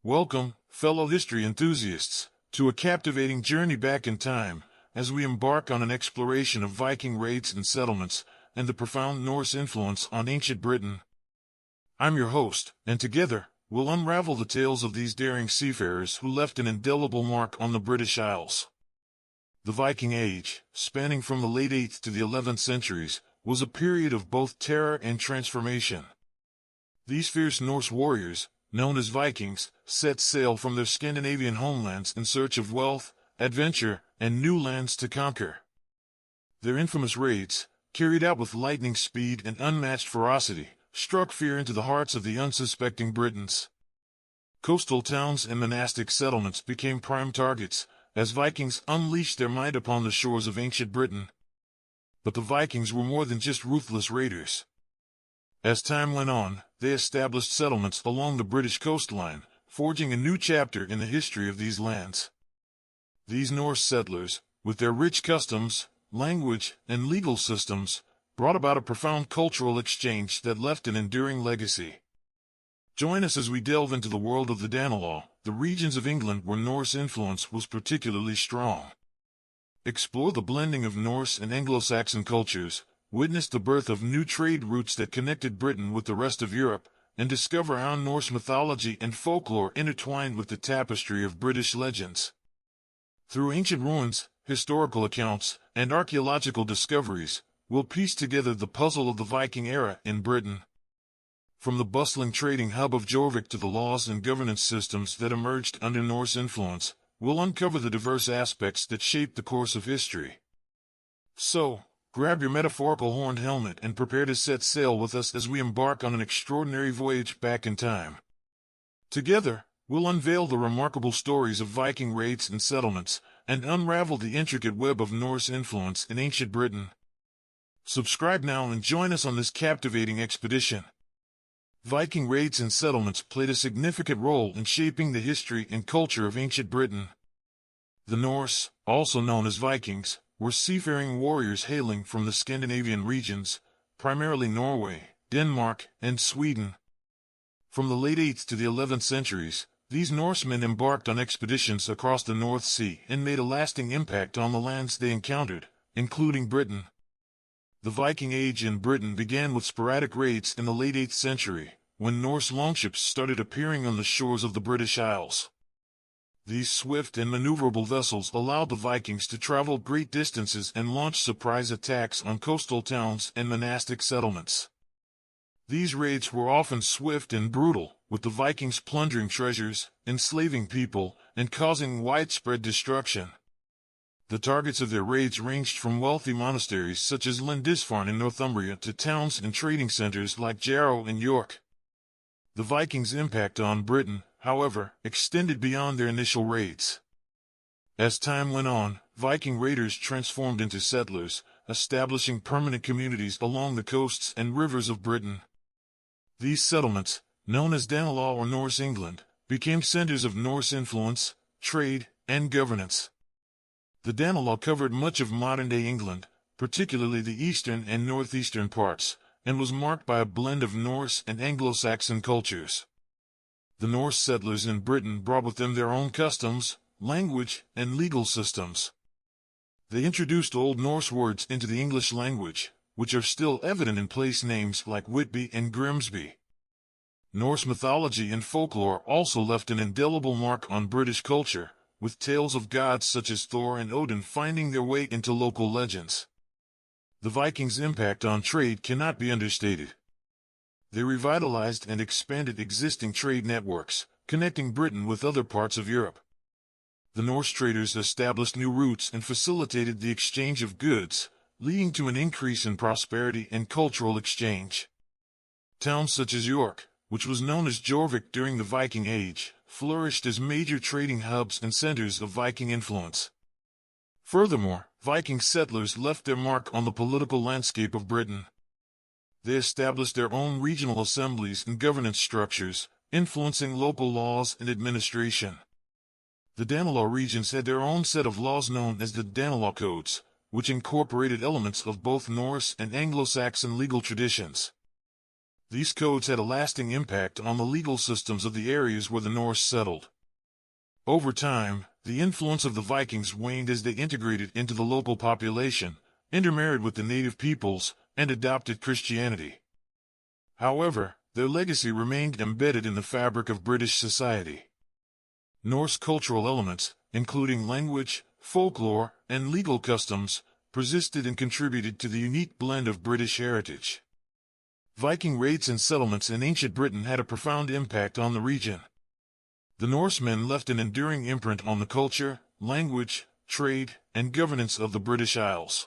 Welcome, fellow history enthusiasts, to a captivating journey back in time, as we embark on an exploration of Viking raids and settlements, and the profound Norse influence on ancient Britain. I'm your host, and together, we'll unravel the tales of these daring seafarers who left an indelible mark on the British Isles. The Viking Age, spanning from the late 8th to the 11th centuries, was a period of both terror and transformation. These fierce Norse warriors, known as Vikings, set sail from their Scandinavian homelands in search of wealth, adventure, and new lands to conquer. Their infamous raids, carried out with lightning speed and unmatched ferocity, struck fear into the hearts of the unsuspecting Britons. Coastal towns and monastic settlements became prime targets, as Vikings unleashed their might upon the shores of ancient Britain. But the Vikings were more than just ruthless raiders. As time went on, they established settlements along the British coastline, forging a new chapter in the history of these lands. These Norse settlers, with their rich customs, language, and legal systems, brought about a profound cultural exchange that left an enduring legacy. Join us as we delve into the world of the Danelaw, the regions of England where Norse influence was particularly strong. Explore the blending of Norse and Anglo-Saxon cultures, witness the birth of new trade routes that connected Britain with the rest of Europe, and discover how Norse mythology and folklore intertwined with the tapestry of British legends. Through ancient ruins, historical accounts, and archaeological discoveries, we'll piece together the puzzle of the Viking era in Britain. From the bustling trading hub of Jorvik to the laws and governance systems that emerged under Norse influence, we'll uncover the diverse aspects that shaped the course of history. So, grab your metaphorical horned helmet and prepare to set sail with us as we embark on an extraordinary voyage back in time. Together, we'll unveil the remarkable stories of Viking raids and settlements, and unravel the intricate web of Norse influence in ancient Britain. Subscribe now and join us on this captivating expedition. Viking raids and settlements played a significant role in shaping the history and culture of ancient Britain. The Norse, also known as Vikings, were seafaring warriors hailing from the Scandinavian regions, primarily Norway, Denmark, and Sweden. From the late 8th to the 11th centuries, these Norsemen embarked on expeditions across the North Sea and made a lasting impact on the lands they encountered, including Britain. The Viking Age in Britain began with sporadic raids in the late 8th century, when Norse longships started appearing on the shores of the British Isles. These swift and maneuverable vessels allowed the Vikings to travel great distances and launch surprise attacks on coastal towns and monastic settlements. These raids were often swift and brutal, with the Vikings plundering treasures, enslaving people, and causing widespread destruction. The targets of their raids ranged from wealthy monasteries such as Lindisfarne in Northumbria to towns and trading centers like Jarrow and York. The Vikings' impact on Britain, however, extended beyond their initial raids. As time went on, Viking raiders transformed into settlers, establishing permanent communities along the coasts and rivers of Britain. These settlements, known as Danelaw or Norse England, became centers of Norse influence, trade, and governance. The Danelaw covered much of modern-day England, particularly the eastern and northeastern parts, and was marked by a blend of Norse and Anglo-Saxon cultures. The Norse settlers in Britain brought with them their own customs, language, and legal systems. They introduced Old Norse words into the English language, which are still evident in place names like Whitby and Grimsby. Norse mythology and folklore also left an indelible mark on British culture, with tales of gods such as Thor and Odin finding their way into local legends. The Vikings' impact on trade cannot be understated. They revitalized and expanded existing trade networks, connecting Britain with other parts of Europe. The Norse traders established new routes and facilitated the exchange of goods, leading to an increase in prosperity and cultural exchange. Towns such as York, which was known as Jorvik during the Viking Age, flourished as major trading hubs and centers of Viking influence. Furthermore, Viking settlers left their mark on the political landscape of Britain. They established their own regional assemblies and governance structures, influencing local laws and administration. The Danelaw regions had their own set of laws known as the Danelaw Codes, which incorporated elements of both Norse and Anglo-Saxon legal traditions. These codes had a lasting impact on the legal systems of the areas where the Norse settled. Over time, the influence of the Vikings waned as they integrated into the local population, intermarried with the native peoples, and adopted Christianity. However, their legacy remained embedded in the fabric of British society. Norse cultural elements, including language, folklore, and legal customs, persisted and contributed to the unique blend of British heritage. Viking raids and settlements in ancient Britain had a profound impact on the region. The Norsemen left an enduring imprint on the culture, language, trade, and governance of the British Isles.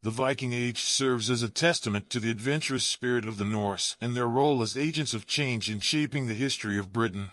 The Viking Age serves as a testament to the adventurous spirit of the Norse and their role as agents of change in shaping the history of Britain.